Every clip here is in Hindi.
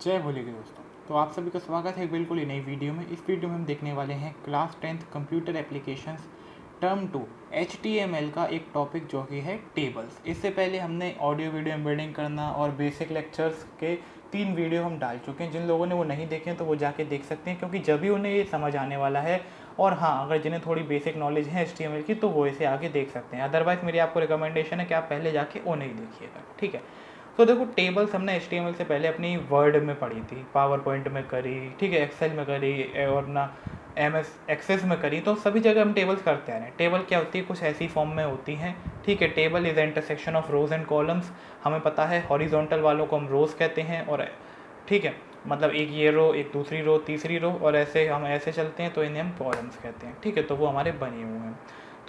जय भोले के दोस्तों। तो आप सभी का स्वागत है बिल्कुल ही नई वीडियो में। इस वीडियो में हम देखने वाले हैं class 10th computer applications term 2 HTML का एक टॉपिक जो कि है टेबल्स। इससे पहले हमने ऑडियो वीडियो एम्बेडिंग करना और बेसिक लेक्चर्स के 3 वीडियो हम डाल चुके हैं। जिन लोगों ने वो नहीं देखे हैं तो वो जाके देख सकते हैं, क्योंकि जब भी उन्हें ये समझ आने वाला है। और हाँ, अगर जिन्हें थोड़ी बेसिक नॉलेज है HTML की तो वो इसे आगे देख सकते हैं। अदरवाइज़ मेरी आपको रिकमेंडेशन है कि आप पहले जाके वो नहीं देखिएगा, ठीक है। तो देखो, टेबल्स हमने HTML से पहले अपनी वर्ड में पढ़ी थी, पावर पॉइंट में करी, ठीक है, एक्सेल में करी और ना MS एक्सेस में करी। तो सभी जगह हम टेबल्स करते आ रहे हैं। टेबल क्या होती है? कुछ ऐसी फॉर्म में होती हैं, ठीक है। Table is the intersection of rose and columns. हमें पता है हॉरिजॉन्टल वालों को हम रोज कहते हैं, और ठीक है, मतलब एक ये रो, एक दूसरी रो, तीसरी रो, और ऐसे हम ऐसे चलते हैं तो इन्हें हम कॉलम्स कहते हैं, ठीक है। तो वो हमारे बने हुए हैं।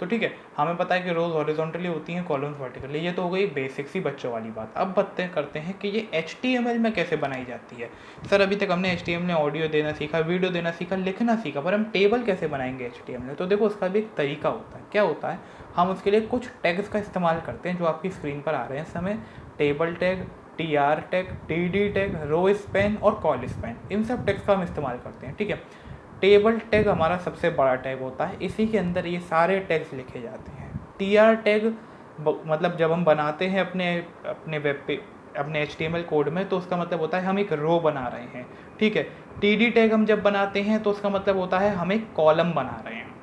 तो ठीक है, हमें पता है कि रोज हॉरिजॉन्टली होती हैं, कॉलम्स वर्टिकली। ये तो हो गई बेसिक सी बच्चों वाली बात। अब बातें करते हैं कि ये HTML में कैसे बनाई जाती है। सर अभी तक हमने HTML में ऑडियो देना सीखा, वीडियो देना सीखा, लिखना सीखा, पर हम टेबल कैसे बनाएंगे HTML में? तो देखो, उसका भी एक तरीका होता है। क्या होता है? हम उसके लिए कुछ टैग्स का इस्तेमाल करते हैं जो आपकी स्क्रीन पर आ रहे हैं इस समय। Table tag, TR tag, TD tag, row span और कॉल स्पैन, इन सब टैग्स का हम इस्तेमाल करते हैं, ठीक है। टेबल टैग हमारा सबसे बड़ा टैग होता है, इसी के अंदर ये सारे टैग्स लिखे जाते हैं। TR टैग मतलब जब हम बनाते हैं अपने अपने वेब पे, अपने HTML कोड में, तो उसका मतलब होता है हम एक रो बना रहे हैं, ठीक है। TD टैग हम जब बनाते हैं तो उसका मतलब होता है हम एक कॉलम बना रहे हैं,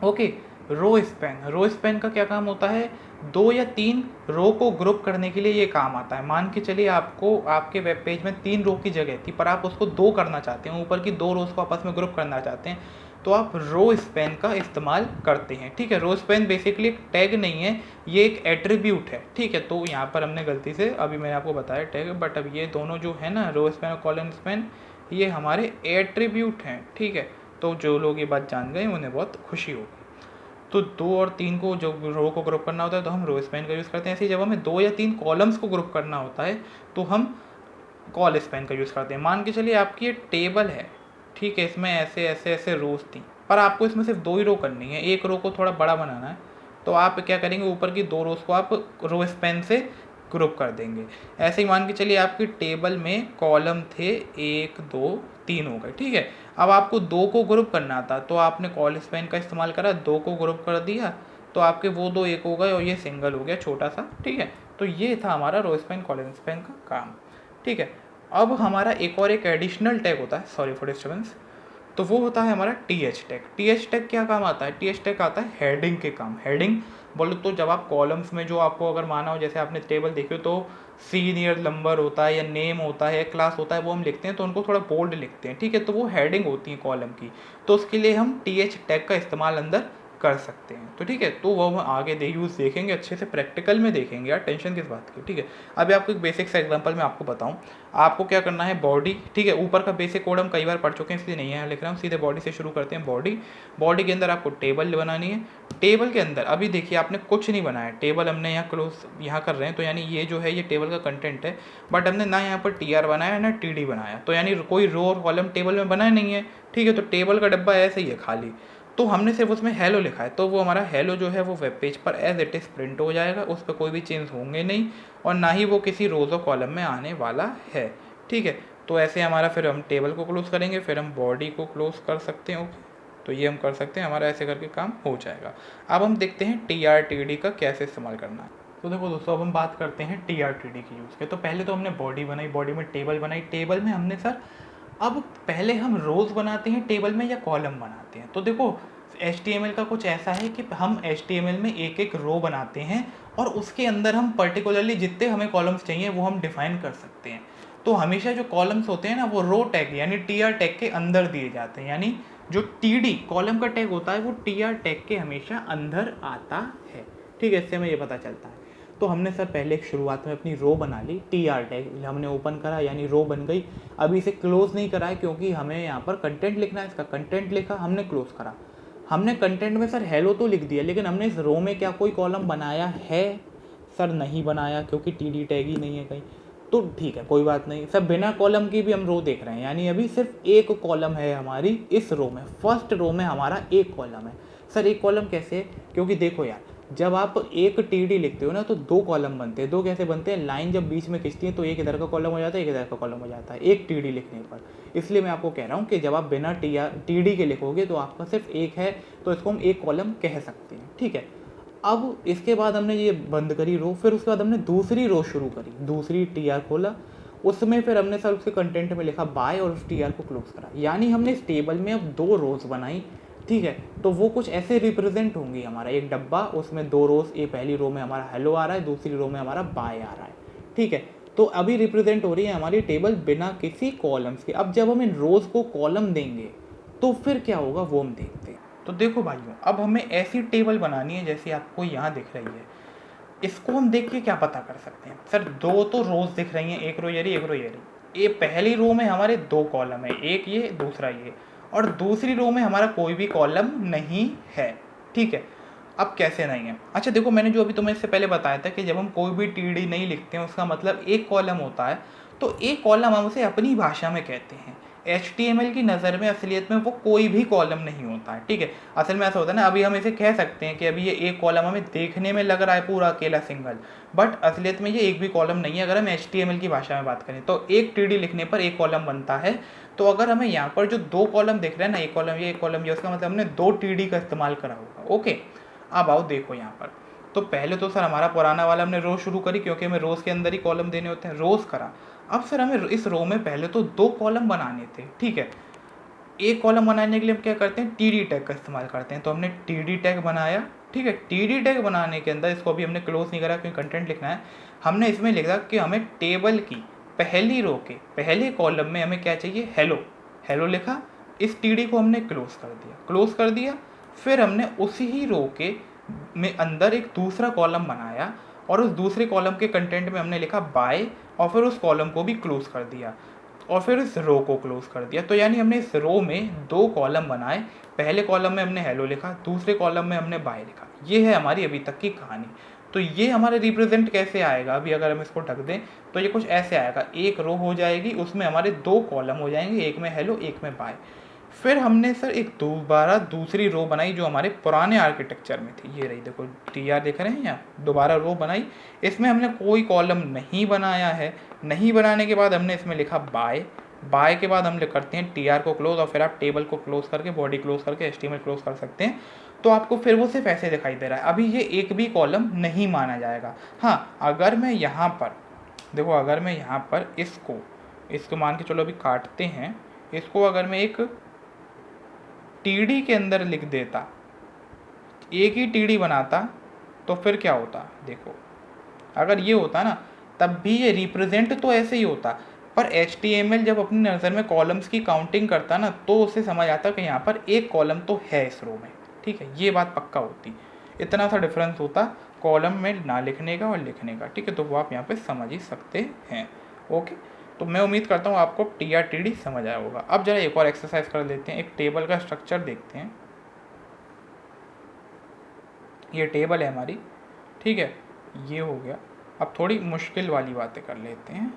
ओके। रो स्पैन का क्या काम होता है? 2 या 3 रो को ग्रुप करने के लिए ये काम आता है। मान के चलिए आपको आपके वेब पेज में 3 रो की जगह थी, पर आप उसको 2 करना चाहते हैं, ऊपर की 2 रोज को आपस में ग्रुप करना चाहते हैं, तो आप रो स्पैन का इस्तेमाल करते हैं, ठीक है। रो स्पैन बेसिकली एक टैग नहीं है, ये एक एट्रीब्यूट है, ठीक है। तो यहाँ पर हमने गलती से, अभी मैंने आपको बताया टैग, बट अब ये दोनों जो है ना, रो स्पैन और कॉलम स्पैन, ये हमारे एट्रीब्यूट हैं, ठीक है। तो जो लोग ये बात जान गए उन्हें बहुत खुशी होगी। तो 2 और 3 को, जो रो को ग्रुप करना होता है तो हम रो स्पैन का यूज़ करते हैं। ऐसे जब हमें 2 या 3 कॉलम्स को ग्रुप करना होता है तो हम कॉल स्पैन का यूज़ करते हैं। मान के चलिए आपकी ये टेबल है, ठीक है, इसमें ऐसे ऐसे ऐसे रोज थी, पर आपको इसमें सिर्फ 2 ही रो करनी है, एक रो को थोड़ा बड़ा बनाना है, तो आप क्या करेंगे, ऊपर की 2 रोज को आप रो स्पैन से ग्रुप कर देंगे। ऐसे ही मान के चलिए आपकी टेबल में कॉलम थे 1 2 3 हो गए, ठीक है। अब आपको 2 को ग्रुप करना था तो आपने कॉल स्पैन का इस्तेमाल करा, 2 को ग्रुप कर दिया, तो आपके वो 2 एक हो गए और ये सिंगल हो गया छोटा सा, ठीक है। तो ये था हमारा रो स्पैन कॉलम स्पैन का काम, ठीक है। अब हमारा एक एडिशनल टैग होता है, सॉरी फॉर डिस्टर्बेंस, तो वो होता है हमारा TH टैग। TH टैग क्या काम आता है? TH टैग आता है हेडिंग के काम। हेडिंग बोलो तो जब आप कॉलम्स में, जो आपको अगर माना हो, जैसे आपने टेबल देखी हो तो सीनियर नंबर होता है या नेम होता है या क्लास होता है, वो हम लिखते हैं तो उनको थोड़ा बोल्ड लिखते हैं, ठीक है। तो वो हेडिंग होती है कॉलम की, तो उसके लिए हम TH टैग का इस्तेमाल अंदर कर सकते हैं, तो ठीक है। तो वो हम आगे यूज़ देखेंगे, अच्छे से प्रैक्टिकल में देखेंगे यार, टेंशन किस बात की, ठीक है। अभी आपको एक बेसिक सा एग्जांपल मैं आपको बताऊं। आपको क्या करना है, बॉडी, ठीक है। ऊपर का बेसिक कोड हम कई बार पढ़ चुके हैं इसलिए नहीं है लिख रहा हूँ, सीधे बॉडी से शुरू करते हैं। बॉडी के अंदर आपको टेबल बनानी है। टेबल के अंदर अभी देखिए आपने कुछ नहीं बनाया, टेबल हमने यहाँ क्लोज यहाँ कर रहे हैं, तो यानी ये जो है ये टेबल का कंटेंट है, बट हमने ना यहाँ पर TR बनाया ना TD बनाया, तो यानी कोई रो और कॉलम टेबल में बनाया नहीं है, ठीक है। तो टेबल का डब्बा ऐसे ही है खाली, तो हमने सिर्फ उसमें हेलो लिखा है, तो वो हमारा हेलो जो है वो वेब पेज पर एज इट इज़ प्रिंट हो जाएगा, उस पर कोई भी चेंज होंगे नहीं, और ना ही वो किसी रोज़ और कॉलम में आने वाला है, ठीक है। तो ऐसे हमारा, फिर हम टेबल को क्लोज करेंगे, फिर हम बॉडी को क्लोज कर सकते हैं, ओके। तो ये हम कर सकते हैं, हमारा ऐसे करके काम हो जाएगा। अब हम देखते हैं TR TD का कैसे इस्तेमाल करना है। तो देखो दोस्तों, अब हम बात करते हैं TR TD की यूज़ के। तो पहले तो हमने बॉडी बनाई, बॉडी में टेबल बनाई, टेबल में हमने सर, अब पहले हम रोज़ बनाते हैं टेबल में या कॉलम बनाते हैं? तो देखो, HTML का कुछ ऐसा है कि हम HTML में एक एक रो बनाते हैं और उसके अंदर हम पर्टिकुलरली जितने हमें कॉलम्स चाहिए वो हम डिफाइन कर सकते हैं। तो हमेशा जो कॉलम्स होते हैं ना, वो रो टैग यानी TR टैग के अंदर दिए जाते हैं, यानी जो TD कॉलम का टैग होता है वो TR टैग के हमेशा अंदर आता है, ठीक है। इससे हमें ये पता चलता है। तो हमने सर पहले एक शुरुआत में अपनी रो बना ली, TR टैग हमने ओपन करा यानी रो बन गई। अभी इसे क्लोज नहीं करा है क्योंकि हमें यहाँ पर कंटेंट लिखना है, इसका कंटेंट लिखा, हमने क्लोज करा। हमने कंटेंट में सर हेलो तो लिख दिया, लेकिन हमने इस रो में क्या कोई कॉलम बनाया है? सर नहीं बनाया, क्योंकि TD टैग ही नहीं है कहीं। तो ठीक है, कोई बात नहीं सर, बिना कॉलम की भी हम रो देख रहे हैं, यानी अभी सिर्फ एक कॉलम है हमारी इस रो में, फर्स्ट रो में हमारा एक कॉलम है। सर एक कॉलम कैसे? क्योंकि देखो यार, जब आप एक टीडी लिखते हो ना तो दो कॉलम बनते हैं। दो कैसे बनते हैं, लाइन जब बीच में खिंचती है तो एक इधर का कॉलम हो जाता है, एक इधर का कॉलम हो जाता है एक टीडी लिखने पर। इसलिए मैं आपको कह रहा हूँ कि जब आप बिना टीडी के लिखोगे तो आपका सिर्फ एक है, तो इसको हम एक कॉलम कह सकते हैं, ठीक है। अब इसके बाद हमने ये बंद करी रो, फिर उसके बाद हमने दूसरी रो शुरू करी, दूसरी टीआर खोला, उसमें फिर हमने सर उसके कंटेंट में लिखा बाय और उस टीआर को क्लोज करा। यानी हमने इस टेबल में अब दो रोज बनाई, ठीक है। तो वो कुछ ऐसे रिप्रेजेंट होंगी, हमारा एक डब्बा, उसमें दो रोज, ये पहली रो में हमारा हेलो आ रहा है, दूसरी रो में हमारा बाय आ रहा है, ठीक है। तो अभी रिप्रेजेंट हो रही है हमारी टेबल बिना किसी कॉलम्स के। अब जब हम इन रोज को कॉलम देंगे तो फिर क्या होगा वो हम देखते हैं। तो देखो भाइयों, अब हमें ऐसी टेबल बनानी है जैसी आपको यहाँ दिख रही है। इसको हम देख के क्या पता कर सकते हैं, सर दो तो रोज दिख रही हैं, एक रो ये रही, एक रो ये रही। ये पहली रो में हमारे दो कॉलम है, एक ये दूसरा ये, और दूसरी रो में हमारा कोई भी कॉलम नहीं है, ठीक है। अब कैसे नहीं है, अच्छा देखो, मैंने जो अभी तुम्हें इससे पहले बताया था कि जब हम कोई भी टीडी नहीं लिखते हैं उसका मतलब एक कॉलम होता है। तो एक कॉलम हम उसे अपनी भाषा में कहते हैं। HTML की नज़र में असलियत में वो कोई भी कॉलम नहीं होता है, ठीक है। असल में ऐसा होता है ना, अभी हम इसे कह सकते हैं कि अभी ये एक कॉलम हमें देखने में लग रहा है पूरा अकेला सिंगल, बट असलियत में ये एक भी कॉलम नहीं है अगर हम HTML की भाषा में बात करें। तो एक टीडी लिखने पर एक कॉलम बनता है। तो अगर हमें यहाँ पर जो दो कॉलम दिख रहे हैं ना, एक कॉलम ये एक कॉलम ये, उसका मतलब हमने दो टीडी का इस्तेमाल करा होगा, ओके। अब आओ देखो यहाँ पर, तो पहले तो सर हमारा पुराना वाला हमने रो शुरू करी क्योंकि हमें रोज़ के अंदर ही कॉलम देने होते हैं, रोज़ करा। अब सर हमें इस रो में पहले तो दो कॉलम बनाने थे, ठीक है। एक कॉलम बनाने के लिए हम क्या करते हैं, टीडी टैग का इस्तेमाल करते हैं। तो हमने टीडी टैग बनाया, ठीक है। टीडी टैग बनाने के अंदर इसको अभी हमने क्लोज नहीं करा क्योंकि कंटेंट लिखना है। हमने इसमें लिखा कि हमें टेबल की पहली रो के पहले कॉलम में हमें क्या चाहिए, हेलो। हेलो लिखा, इस टीडी को हमने क्लोज कर दिया। फिर हमने उसी ही रो के में अंदर एक दूसरा कॉलम बनाया और उस दूसरे कॉलम के कंटेंट में हमने लिखा बाय, और फिर उस कॉलम को भी क्लोज कर दिया और फिर इस रो को क्लोज कर दिया। तो यानी हमने इस रो में दो कॉलम बनाए, पहले कॉलम में हमने हेलो लिखा, दूसरे कॉलम में हमने बाय लिखा। ये है हमारी अभी तक की कहानी। तो ये हमारे रिप्रेजेंट कैसे आएगा, अभी अगर हम इसको ढक दें तो ये कुछ ऐसे आएगा, एक रो हो जाएगी, उसमें हमारे दो कॉलम हो जाएंगे, एक में हेलो एक में बाय। फिर हमने सर एक दोबारा दूसरी रो बनाई जो हमारे पुराने आर्किटेक्चर में थी, ये रही देखो टीआर देख रहे हैं यहाँ, दोबारा रो बनाई। इसमें हमने कोई कॉलम नहीं बनाया है। नहीं बनाने के बाद हमने इसमें लिखा बाय। बाय के बाद हम करते हैं टीआर को क्लोज, और फिर आप टेबल को क्लोज करके बॉडी क्लोज करके HTML क्लोज कर सकते हैं। तो आपको फिर वो सिर्फ ऐसे दिखाई दे रहा है। अभी ये एक भी कॉलम नहीं माना जाएगा। हाँ, अगर मैं यहाँ पर देखो, अगर मैं यहाँ पर इसको मान के चलो अभी काटते हैं, इसको अगर मैं एक टीडी के अंदर लिख देता, एक ही टीडी बनाता, तो फिर क्या होता, देखो अगर ये होता ना तब भी ये रिप्रेजेंट तो ऐसे ही होता, पर HTML जब अपनी नज़र में कॉलम्स की काउंटिंग करता ना तो उसे समझ आता कि यहाँ पर एक कॉलम तो है इस रो में, ठीक है। ये बात पक्का होती, इतना सा डिफरेंस होता कॉलम में ना लिखने का और लिखने का, ठीक है। तो वो आप यहाँ पे समझ ही सकते हैं, ओके। तो मैं उम्मीद करता हूँ आपको TRTD समझ आया होगा। अब जरा एक और एक्सरसाइज कर लेते हैं, एक टेबल का स्ट्रक्चर देखते हैं। ये टेबल है हमारी, ठीक है, ये हो गया। अब थोड़ी मुश्किल वाली बातें कर लेते हैं,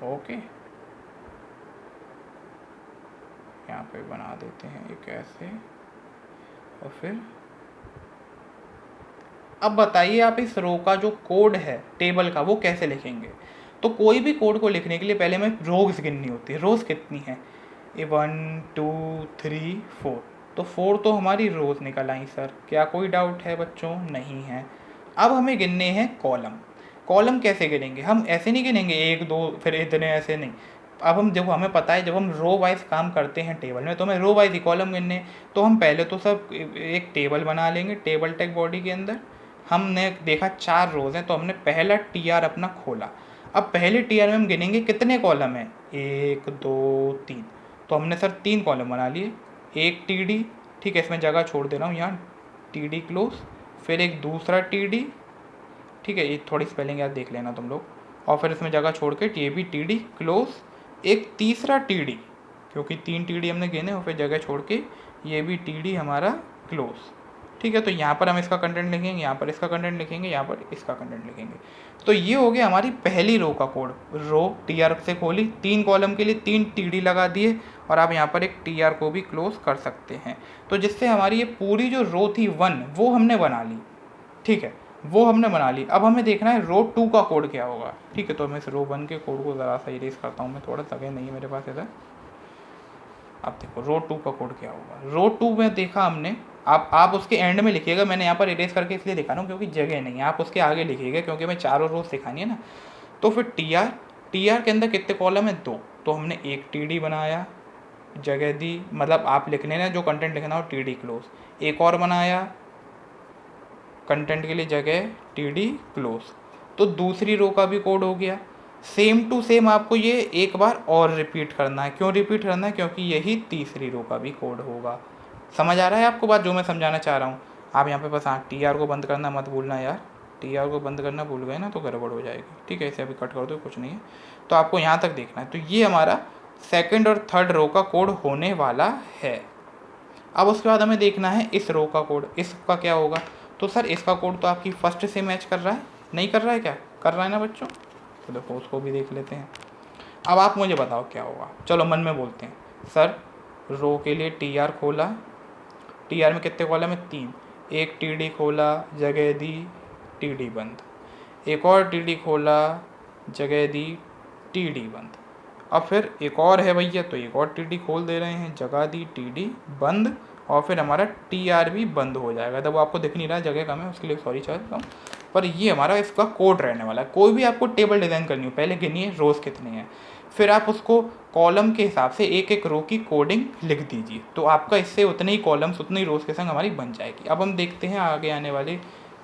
ओके। यहाँ पे बना देते हैं एक ऐसे, और फिर अब बताइए आप इस रो का जो कोड है टेबल का वो कैसे लिखेंगे। तो कोई भी कोड को लिखने के लिए पहले हमें रोज गिननी होती है। रोज कितनी है, 1 2 3 4, तो 4 तो हमारी रोज निकल आई सर। क्या कोई डाउट है बच्चों, नहीं है। अब हमें गिनने हैं कॉलम। कॉलम कैसे गिनेंगे, हम ऐसे नहीं गिनेंगे 1 2 फिर इतने, ऐसे नहीं। अब हम देखो, हमें पता है जब हम रो वाइज काम करते हैं टेबल में तो हमें रो वाइज ही कॉलम गिनने। तो हम पहले तो सब एक टेबल बना लेंगे, टेबल टैग बॉडी के अंदर हमने देखा 4 रोज़ हैं, तो हमने पहला TR अपना खोला। अब पहले TR में हम गिनेंगे कितने कॉलम हैं, 1 2 3, तो हमने सर 3 कॉलम बना लिए। एक TD, ठीक है, इसमें जगह छोड़ दे रहा हूँ यहाँ, TD क्लोज, फिर एक दूसरा TD, ठीक है, ये थोड़ी स्पेलिंग याद देख लेना तुम लोग, और फिर इसमें जगह छोड़ के ये भी TD क्लोज, एक तीसरा TD, क्योंकि 3 TD हमने गिने, और फिर जगह छोड़ के ये भी TD हमारा क्लोज, ठीक है। तो यहाँ पर हम इसका कंटेंट लिखेंगे, यहाँ पर इसका कंटेंट लिखेंगे, यहाँ पर इसका कंटेंट लिखेंगे। तो ये हो गया हमारी पहली रो का कोड। रो टीआर से खोली, 3 कॉलम के लिए 3 टीडी लगा दिए, और आप यहाँ पर एक टीआर को भी क्लोज कर सकते हैं। तो जिससे हमारी ये पूरी जो रो थी 1 वो हमने बना ली, ठीक है, वो हमने बना ली। अब हमें देखना है रो 2 का कोड क्या होगा, ठीक है। तो मैं इस रो 1 के कोड को ज़रा सा इरेज करता हूँ, मैं थोड़ा जगह नहीं है मेरे पास इधर। अब देखो रो 2 का कोड क्या होगा। रो 2 में देखा हमने, आप उसके एंड में लिखिएगा, मैंने यहाँ पर इरेज करके इसलिए दिखा रहा हूँ क्योंकि जगह नहीं है, आप उसके आगे लिखिएगा क्योंकि मैं चारों रोज सिखानी है ना। तो फिर टीआर के अंदर कितने कॉलम है, 2। तो हमने एक टीडी बनाया, जगह दी, मतलब आप लिखने ना जो कंटेंट लिखना हो टीडी क्लोज। एक और बनाया कंटेंट के लिए जगह टीडी क्लोज। तो दूसरी रो का भी कोड हो गया। सेम टू सेम आपको ये एक बार और रिपीट करना है। क्यों रिपीट करना है, क्योंकि यही तीसरी रो का भी कोड होगा। समझ आ रहा है आपको बात जो मैं समझाना चाह रहा हूँ। आप यहाँ पे बस हाँ टीआर को बंद करना मत भूलना यार, टीआर को बंद करना भूल गए ना तो गड़बड़ हो जाएगी, ठीक है। इसे अभी कट कर दो, कुछ नहीं है। तो आपको यहाँ तक देखना है। तो ये हमारा सेकंड और थर्ड रो का कोड होने वाला है। अब उसके बाद हमें देखना है इस रो का कोड, इसका क्या होगा। तो सर इसका कोड तो आपकी फर्स्ट से मैच कर रहा है, नहीं कर रहा है क्या, कर रहा है ना बच्चों। तो देखो उसको भी देख लेते हैं। अब आप मुझे बताओ क्या होगा, चलो मन में बोलते हैं। सर रो के लिए टीआर खोला, टीआर में कितने कॉलम है, 3। एक टीडी खोला, जगह दी, टीडी बंद। एक और टीडी खोला, जगह दी, टीडी बंद। अब फिर एक और है भैया, तो एक और टीडी खोल दे रहे हैं, जगह दी, टीडी बंद, और फिर हमारा टीआर भी बंद हो जाएगा। तब आपको दिख नहीं रहा है, जगह कम है उसके लिए सॉरी चाहता हूँ। पर ये हमारा इसका कोड रहने वाला है। कोई भी आपको टेबल डिज़ाइन करनी हो, पहले गिनिए रोज़ कितने हैं, फिर आप उसको कॉलम के हिसाब से एक एक रो की कोडिंग लिख दीजिए। तो आपका इससे उतने ही कॉलम्स उतनी ही रोज़ के संग हमारी बन जाएगी। अब हम देखते हैं आगे आने वाले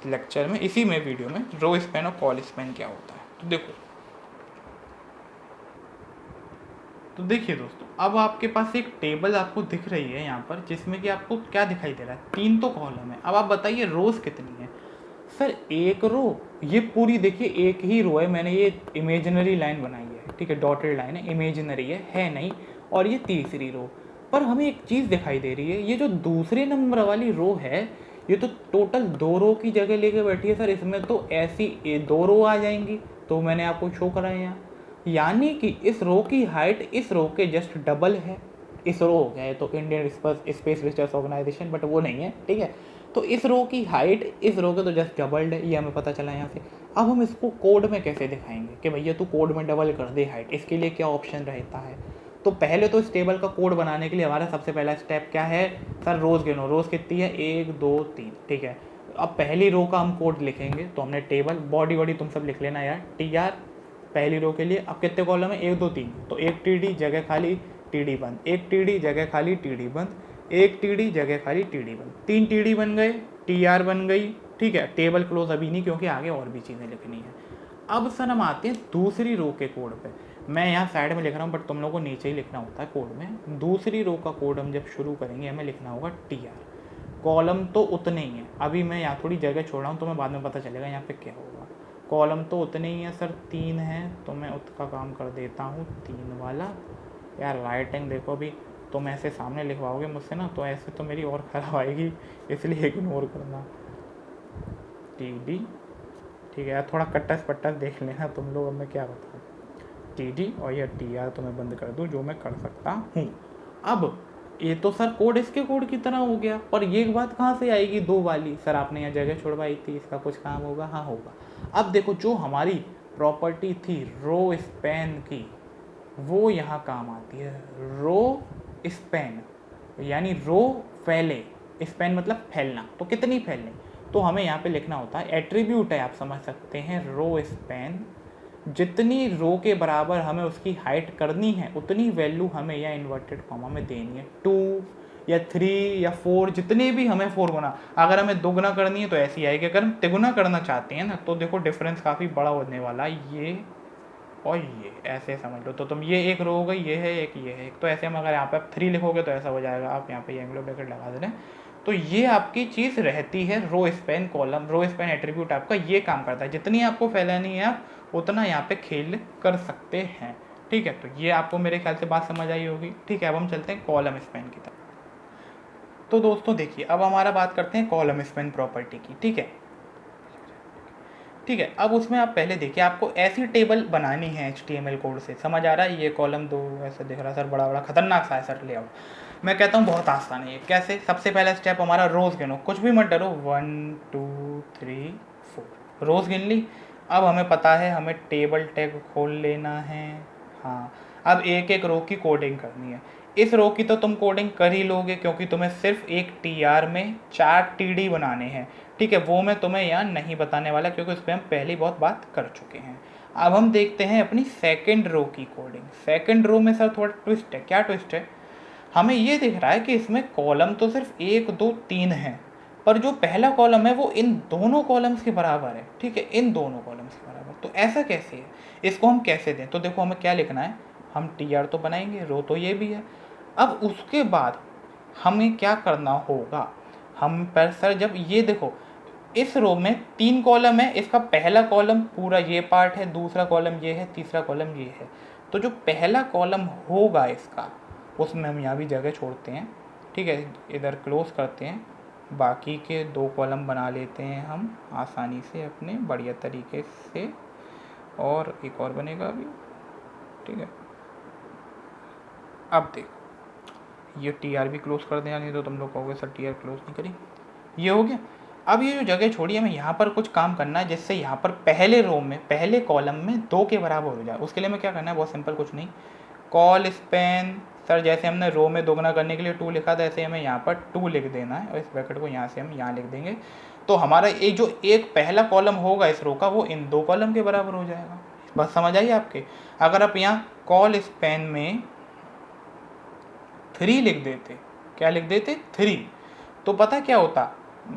लेक्चर में, इसी में वीडियो में, रो स्पैन और कॉल स्पैन क्या होता है। तो देखिए दोस्तों, अब आपके पास एक टेबल आपको दिख रही है यहाँ पर, जिसमें कि आपको क्या दिखाई दे रहा है, 3 तो कॉलम है। अब आप बताइए रोज़ कितनी है। सर एक रो, ये पूरी देखिए एक ही रो है, मैंने ये इमेजिनरी लाइन बनाई है, ठीक है, डॉटेड लाइन है, इमेजिनरी है नहीं। और ये तीसरी रो पर हमें एक चीज़ दिखाई दे रही है, ये जो दूसरे नंबर वाली रो है, ये तो टोटल 2 रो की जगह लेके बैठी है। सर इसमें तो ऐसी 2 रो आ जाएंगी, तो मैंने आपको शो करा है यहाँ। यानी कि इस रो की हाइट इस रो के जस्ट डबल है। इस रो हो गया है तो Indian space research organisation, but वो नहीं है, ठीक है। तो इस रो की हाइट इस रो के तो जस्ट डबल्ड है, ये हमें पता चला यहाँ से। अब हम इसको कोड में कैसे दिखाएंगे कि भैया तू कोड में डबल कर दे हाइट, इसके लिए क्या ऑप्शन रहता है। तो पहले तो इस टेबल का कोड बनाने के लिए हमारा सबसे पहला स्टेप क्या है, सर रोज़ गिनो, रोज़ कितनी है, 1 2 3, ठीक है। अब पहली रो का हम कोड लिखेंगे, तो हमने टेबल बॉडी तुम सब लिख लेना यार, टीआर पहली रो के लिए। अब कितने कॉलम है, 1 2 3, तो एक टीडी जगह खाली, टीडी बंद, एक टीडी जगह खाली, टीडी बंद, एक टीडी जगह खाली, टीडी बंद, 3 टीडी बन गए, टीआर बन गई, ठीक है। टेबल क्लोज अभी नहीं क्योंकि आगे और भी चीज़ें लिखनी है। अब सर हम आते हैं दूसरी रो के कोड पे। मैं यहाँ साइड में लिख रहा हूँ बट तुम लोगों को नीचे ही लिखना होता है कोड में। दूसरी रो का कोड हम जब शुरू करेंगे हमें लिखना होगा टीआर। कॉलम तो उतने ही हैं, अभी मैं यहाँ थोड़ी जगह छोड़ रहा हूँ, तुम्हें बाद में पता चलेगा यहाँ पे क्या होगा। कॉलम तो उतने ही हैं सर, 3 हैं, तो मैं उसका काम कर देता हूँ 3 वाला। यार राइटिंग देखो, अभी तुम ऐसे सामने लिखवाओगे मुझसे ना तो ऐसे तो मेरी और ख़राब आएगी, इसलिए इग्नोर करना। टीडी, ठीक है यार, थोड़ा कट्टस पट्टस देख लेना तुम लोग, अब मैं क्या बताऊँ। टीडी और यह टीआर तो मैं बंद कर दूँ, जो मैं कर सकता हूँ। अब ये तो सर कोड इसके कोड की तरह हो गया, पर ये बात कहाँ से आएगी 2 वाली, सर आपने यहाँ जगह छुड़वाई थी, इसका कुछ काम होगा, हाँ होगा। अब देखो जो हमारी प्रॉपर्टी थी रो स्पैन की, वो यहाँ काम आती है। रो स्पैन यानी रो फैले, स्पैन मतलब फैलना, तो कितनी फैलने, तो हमें यहाँ पे लिखना होता है, एट्रीब्यूट है आप समझ सकते हैं, रो स्पैन, जितनी रो के बराबर हमें उसकी हाइट करनी है उतनी वैल्यू हमें या इन्वर्टेड कॉमा में देनी है। 2 या 3 या 4, जितने भी हमें 4 गुना, अगर हमें 2 गुना करनी है तो ऐसी आएगी। अगर हम तिगुना करना चाहते हैं ना तो देखो डिफरेंस काफ़ी बड़ा होने वाला है, ये और ये ऐसे समझ लो। तो तुम ये एक रो हो गई, ये है एक, ये है एक, तो ऐसे हम अगर यहाँ पे आप 3 लिखोगे तो ऐसा हो जाएगा, आप यहाँ पे ये एंग्लो ब्रैकेट लगा दे रहे हैं। तो ये आपकी चीज़ रहती है row span column, row span attribute आपका ये काम करता है, जितनी आपको फैलानी है आप उतना यहाँ पे खेल कर सकते हैं, ठीक है। तो ये आपको मेरे ख्याल से बात समझ आई होगी, ठीक है। अब हम चलते हैं कॉलम स्पैन की तरफ। तो दोस्तों देखिए, अब हमारा बात करते हैं कॉलम स्पेन प्रॉपर्टी की। ठीक है, ठीक है। अब उसमें आप पहले देखिए, आपको ऐसी टेबल बनानी है HTML कोड से। समझ आ रहा है? ये कॉलम दो ऐसे दिख रहा है सर, बड़ा बड़ा खतरनाक सा है सर लेआउट। मैं कहता हूँ बहुत आसान है ये। कैसे? सबसे पहला स्टेप हमारा रोज गिनो, कुछ भी मत डरो। 1 2 3 4 रोज गिन ली। अब हमें पता है हमें टेबल टैग खोल लेना है। हाँ, अब एक एक रो की कोडिंग करनी है। इस रो की तो तुम कोडिंग कर ही लोगे, क्योंकि तुम्हें सिर्फ एक TR में 4 TD बनाने हैं। ठीक है, वो मैं तुम्हें यहाँ नहीं बताने वाला, क्योंकि उस पर हम पहले बहुत बात कर चुके हैं। अब हम देखते हैं अपनी सेकंड रो की कोडिंग। सेकंड रो में सर थोड़ा ट्विस्ट है। क्या ट्विस्ट है? हमें ये दिख रहा है कि इसमें कॉलम तो सिर्फ 1 2 3 है, पर जो पहला कॉलम है वो इन दोनों कॉलम्स के बराबर है। ठीक है, इन दोनों कॉलम्स के बराबर। तो ऐसा कैसे है? इसको हम कैसे दें? तो देखो, हमें क्या लिखना है। हम TR तो बनाएंगे, रो तो ये भी है। अब उसके बाद हमें क्या करना होगा? हम पर सर जब ये देखो, इस रो में 3 कॉलम है। इसका पहला कॉलम पूरा ये पार्ट है, दूसरा कॉलम ये है, तीसरा कॉलम ये है। तो जो पहला कॉलम होगा इसका, उसमें हम यहाँ भी जगह छोड़ते हैं। ठीक है, इधर क्लोज करते हैं। बाकी के 2 कॉलम बना लेते हैं हम आसानी से अपने बढ़िया तरीके से। और एक और बनेगा अभी। ठीक है, अब देखो, ये TR भी क्लोज कर देना, नहीं तो तुम लोग कहोगे सर TR क्लोज नहीं करी। ये हो गया। अब ये जो जगह छोड़ी है, हमें यहाँ पर कुछ काम करना है, जिससे यहाँ पर पहले रो में, पहले कॉलम में 2 के बराबर हो जाए। उसके लिए हमें क्या करना है? बहुत सिंपल, कुछ नहीं। कॉल स्पेन, सर जैसे हमने रो में दोगुना करने के लिए 2 लिखा था, ऐसे हमें यहाँ पर 2 लिख देना है, और इस ब्रैकेट को यहाँ से हम यहाँ लिख देंगे। तो हमारा ये जो एक पहला कॉलम होगा इस रो का, वो इन 2 कॉलम के बराबर हो जाएगा। बस समझ आई आपके? अगर आप यहाँ कॉल स्पेन में 3 लिख देते, क्या लिख देते? 3, तो पता क्या होता?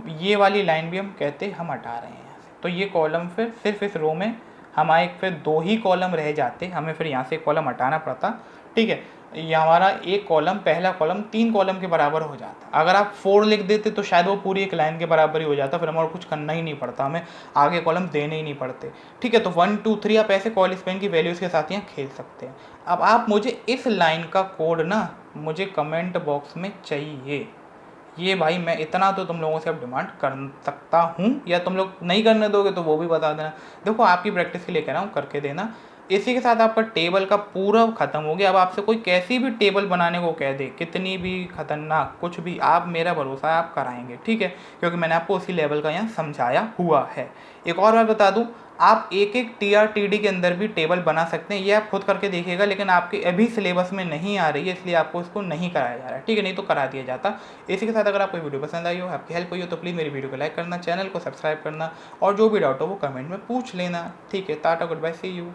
ये वाली लाइन भी हम कहते हम हटा रहे हैं यहाँ से। तो ये कॉलम फिर सिर्फ इस रो में हमारे फिर 2 ही कॉलम रह जाते, हमें फिर यहाँ से एक कॉलम हटाना पड़ता। ठीक है, ये हमारा एक कॉलम, पहला कॉलम 3 कॉलम के बराबर हो जाता। अगर आप 4 लिख देते तो शायद वो पूरी एक लाइन के बराबर ही हो जाता, फिर हमारा कुछ करना ही नहीं पड़ता, हमें आगे कॉलम देने ही नहीं पड़ते। ठीक है, तो 1 2 3 आप ऐसे कॉल स्पेन की वैल्यूज़ के साथ यहाँ खेल सकते हैं। अब आप मुझे इस लाइन का कोड ना मुझे कमेंट बॉक्स में चाहिए। ये भाई मैं इतना तो तुम लोगों से अब डिमांड कर सकता हूँ, या तुम लोग नहीं करने दोगे तो वो भी बता देना। देखो, आपकी प्रैक्टिस के लिए कह रहा हूँ, करके देना। इसी के साथ आपका टेबल का पूरा खत्म हो गया। अब आपसे कोई कैसी भी टेबल बनाने को कह दे, कितनी भी खतरनाक कुछ भी, आप, मेरा भरोसा है आप कराएंगे। ठीक है, क्योंकि मैंने आपको उसी लेवल का यहाँ समझाया हुआ है। एक और बात बता दूँ, आप एक एक TR TD के अंदर भी टेबल बना सकते हैं। ये आप खुद करके देखिएगा, लेकिन आपके अभी सिलेबस में नहीं आ रही है, इसलिए आपको इसको नहीं कराया जा रहा है। ठीक है, नहीं तो करा दिया जाता। इसी के साथ अगर आपको वीडियो पसंद आई हो, आपकी हेल्प हुई हो, तो प्लीज़ मेरी वीडियो को लाइक करना, चैनल को सब्सक्राइब करना, और जो भी डाउट हो वो कमेंट में पूछ लेना। ठीक है, tata, good bye, see you.